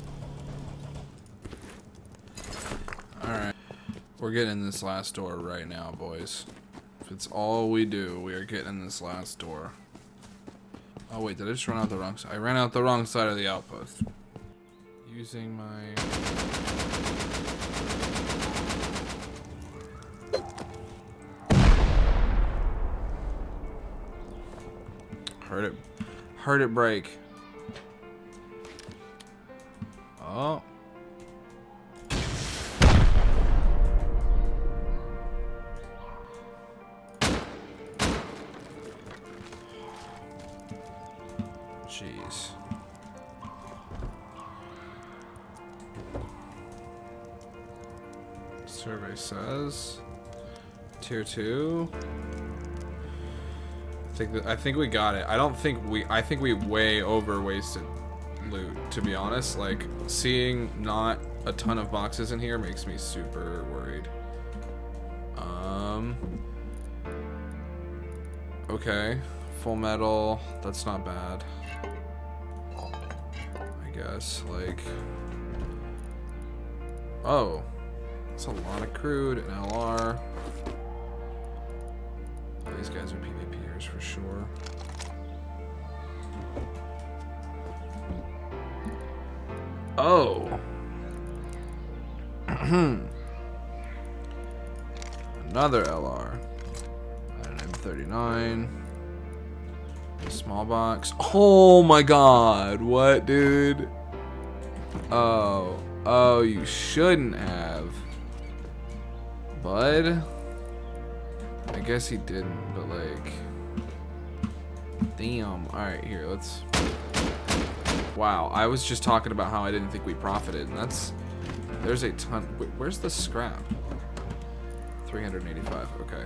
Alright. We're getting in this last door right now, boys. If it's all we do, we are getting in this last door. Oh wait, did I just run out the wrong side? I ran out the wrong side of the outpost. Using my... Heard it break. Oh. Jeez. Survey says tier 2. I think we got it. I think we way over wasted loot, to be honest. Like, seeing not a ton of boxes in here makes me super worried. Okay, full metal, that's not bad. I guess, like, oh, that's a lot of crude and LR. These guys are PvPers for sure. Oh. Another LR. An M39. A small box. Oh my god. What, dude? Oh. Oh, you shouldn't have. Bud? I guess he didn't, but like... Damn. Alright, here, let's... Wow, I was just talking about how I didn't think we profited, and that's... There's a ton... Wait, where's the scrap? 385, okay.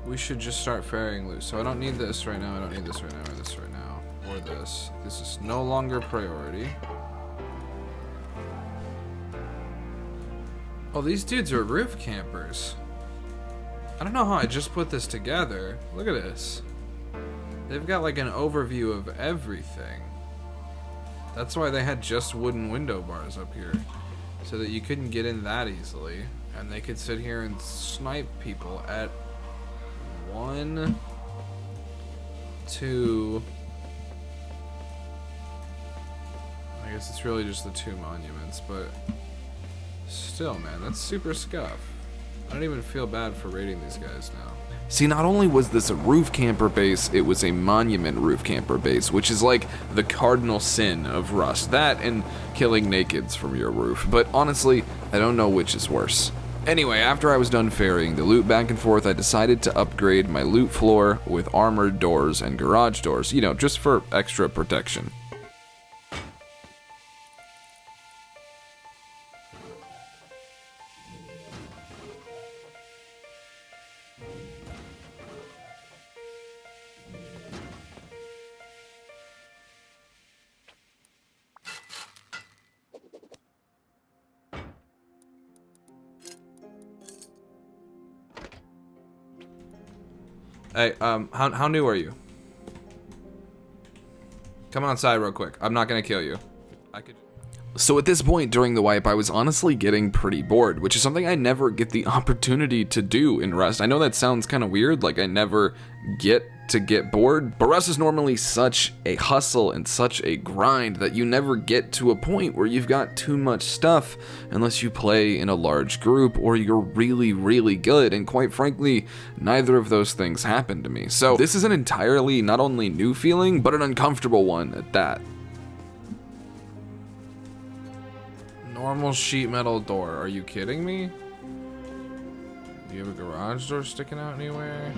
We should just start ferrying loot. So I don't need this right now, I don't need this right now, or this right now. Or this. This is no longer priority. Oh, these dudes are roof campers. I don't know how I just put this together. Look at this. They've got like an overview of everything. That's why they had just wooden window bars up here. So that you couldn't get in that easily. And they could sit here and snipe people at 1, 2... I guess it's really just the 2 monuments, but... Still, man, that's super scuff. I don't even feel bad for raiding these guys now. See, not only was this a roof camper base, it was a monument roof camper base, which is like the cardinal sin of Rust. That and killing nakeds from your roof. But honestly, I don't know which is worse. Anyway, after I was done ferrying the loot back and forth, I decided to upgrade my loot floor with armored doors and garage doors, you know, just for extra protection. Hey, how new are you? Come outside real quick. I'm not gonna kill you. I could... So at this point during the wipe, I was honestly getting pretty bored, which is something I never get the opportunity to do in Rust. I know that sounds kind of weird, like I never get to get bored, but Rust is normally such a hustle and such a grind that you never get to a point where you've got too much stuff unless you play in a large group or you're really, really good, and quite frankly, neither of those things happen to me. So this is an entirely not only new feeling, but an uncomfortable one at that. Normal sheet metal door. Are you kidding me? Do you have a garage door sticking out anywhere?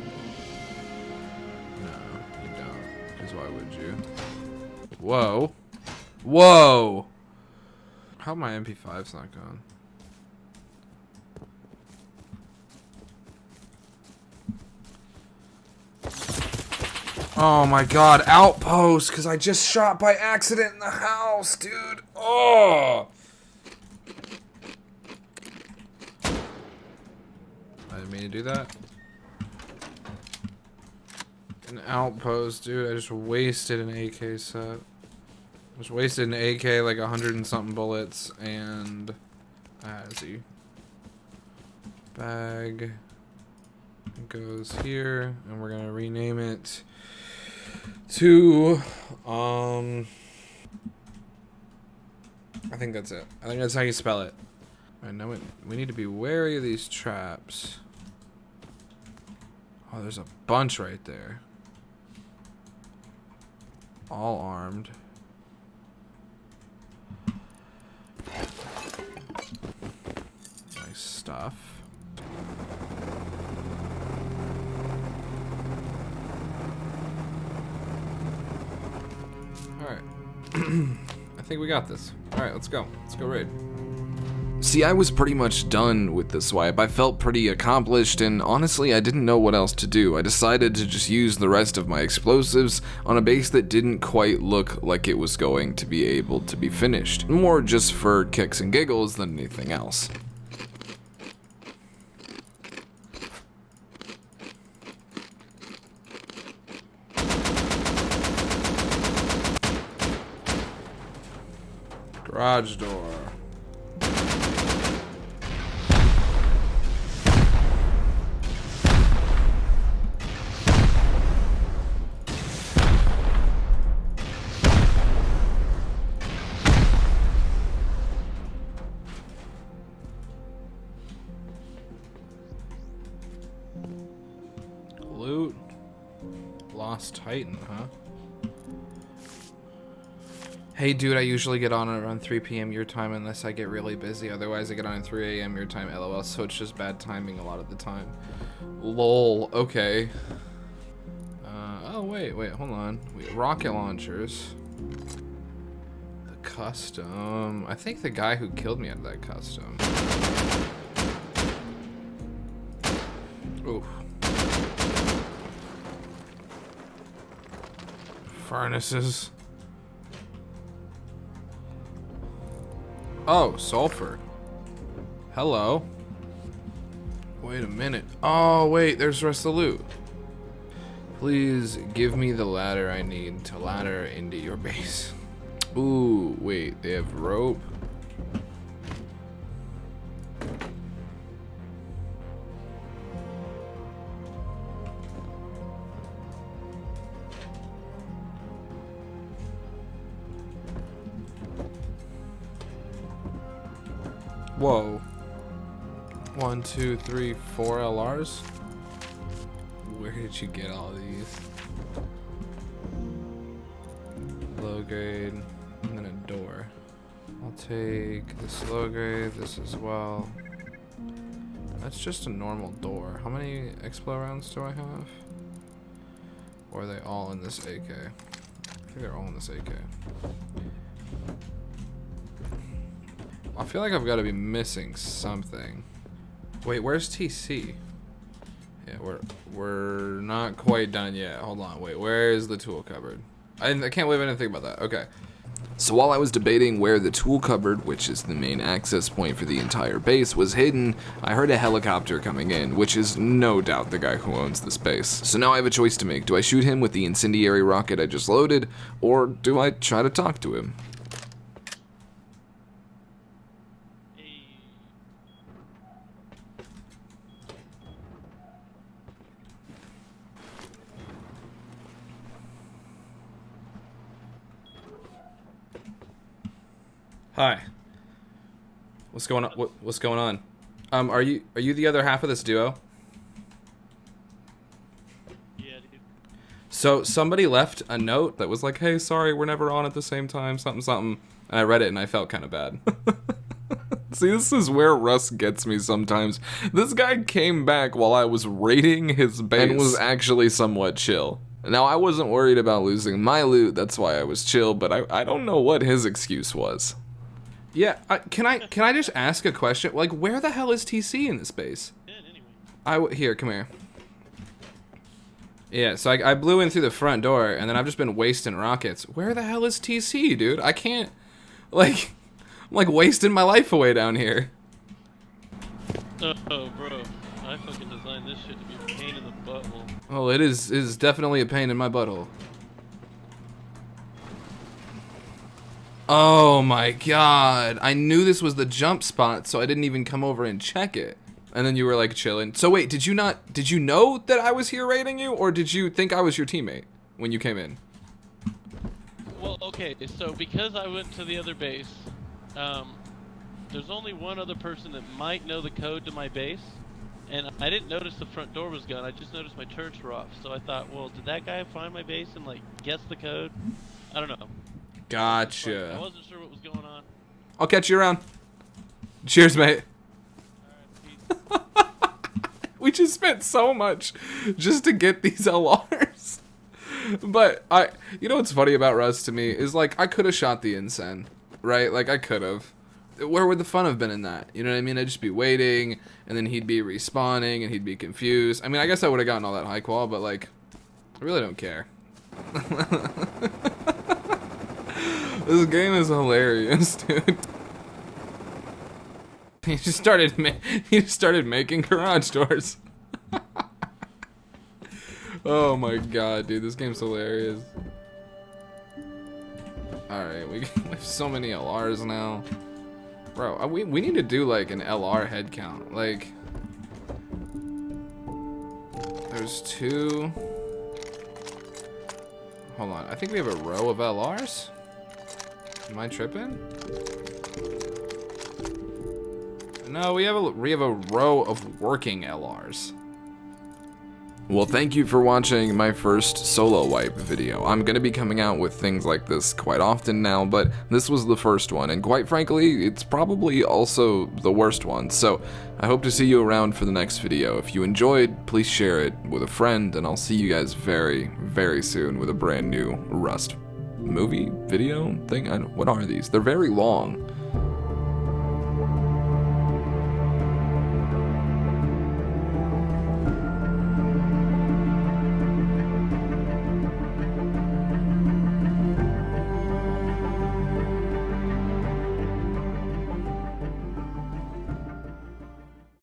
No, you don't. Because why would you? Whoa. Whoa! How my MP5's not gone? Oh my god, outpost, because I just shot by accident in the house, dude. Oh! I didn't mean to do that. An outpost, dude. I just wasted an AK set. Just wasted an AK, like 100 and something bullets, and see. Bag goes here, and we're gonna rename it to I think that's it. I think that's how you spell it. I know it. We need to be wary of these traps. Oh, there's a bunch right there. All armed. Nice stuff. Alright. I think we got this. Alright, let's go. Let's go raid. See, I was pretty much done with the swipe. I felt pretty accomplished, and honestly, I didn't know what else to do. I decided to just use the rest of my explosives on a base that didn't quite look like it was going to be able to be finished. More just for kicks and giggles than anything else. Garage door. Loot. Lost Titan, huh? Hey dude, I usually get on around 3 p.m. your time unless I get really busy. Otherwise I get on at 3 a.m. your time, lol. So it's just bad timing a lot of the time. Lol, okay. Oh wait, hold on. Rocket launchers. The custom. I think the guy who killed me had that custom. Oof. Furnaces. Oh, sulfur. Hello. Wait a minute. Oh, wait, there's the rest of the loot. Please give me the ladder I need to ladder into your base. Ooh, wait, they have rope. Whoa. 1, 2, 3, 4 LRs? Where did you get all these? Low grade, and then a door. I'll take this low grade, this as well. That's just a normal door. How many Explo rounds do I have? Or are they all in this AK? I think they're all in this AK. I feel like I've got to be missing something. Wait, where's TC? Yeah, we're not quite done yet. Hold on, wait, where is the tool cupboard? I can't believe I didn't think about that. Okay. So while I was debating where the tool cupboard, which is the main access point for the entire base, was hidden, I heard a helicopter coming in, which is no doubt the guy who owns this base. So now I have a choice to make. Do I shoot him with the incendiary rocket I just loaded, or do I try to talk to him? Hi. What's going on? What's going on? Are you the other half of this duo? Yeah, dude. So somebody left a note that was like, "Hey, sorry, we're never on at the same time, something something." And I read it and I felt kind of bad. See, this is where Rust gets me sometimes. This guy came back while I was raiding his base and was actually somewhat chill. Now, I wasn't worried about losing my loot, that's why I was chill, but I don't know what his excuse was. Yeah, can I just ask a question? Like, where the hell is TC in this base? Dead anyway. Here, come here. Yeah, so I blew in through the front door, and then I've just been wasting rockets. Where the hell is TC, dude? I can't, like, I'm like wasting my life away down here. Oh, bro. I fucking designed this shit to be a pain in the butthole. Oh, it is definitely a pain in my butthole. Oh my god. I knew this was the jump spot, so I didn't even come over and check it. And then you were like chilling. So wait, did you know that I was here raiding you, or did you think I was your teammate when you came in? Well, okay, so because I went to the other base, there's only one other person that might know the code to my base, and I didn't notice the front door was gone. I just noticed my turrets were off. So I thought, well, did that guy find my base and like guess the code? I don't know. Gotcha. I wasn't sure what was going on. I'll catch you around. Cheers, mate. We just spent so much just to get these LRs. But you know what's funny about Rust to me is like I could have shot the Insen, right? Like I could have. Where would the fun have been in that? You know what I mean? I'd just be waiting, and then he'd be respawning, and he'd be confused. I mean, I guess I would have gotten all that high qual, but like, I really don't care. This game is hilarious, dude. He just started making garage doors. Oh my god, dude, this game's hilarious. Alright, we have so many LRs now. Bro, we need to do like an LR head count. Like, there's 2. Hold on, I think we have a row of LRs. Am I tripping? No, we have a row of working LRs. Well, thank you for watching my first solo wipe video. I'm gonna be coming out with things like this quite often now, but this was the first one, and quite frankly, it's probably also the worst one, so I hope to see you around for the next video. If you enjoyed, please share it with a friend, and I'll see you guys very, very soon with a brand new Rust movie, video, thing? What are these? They're very long.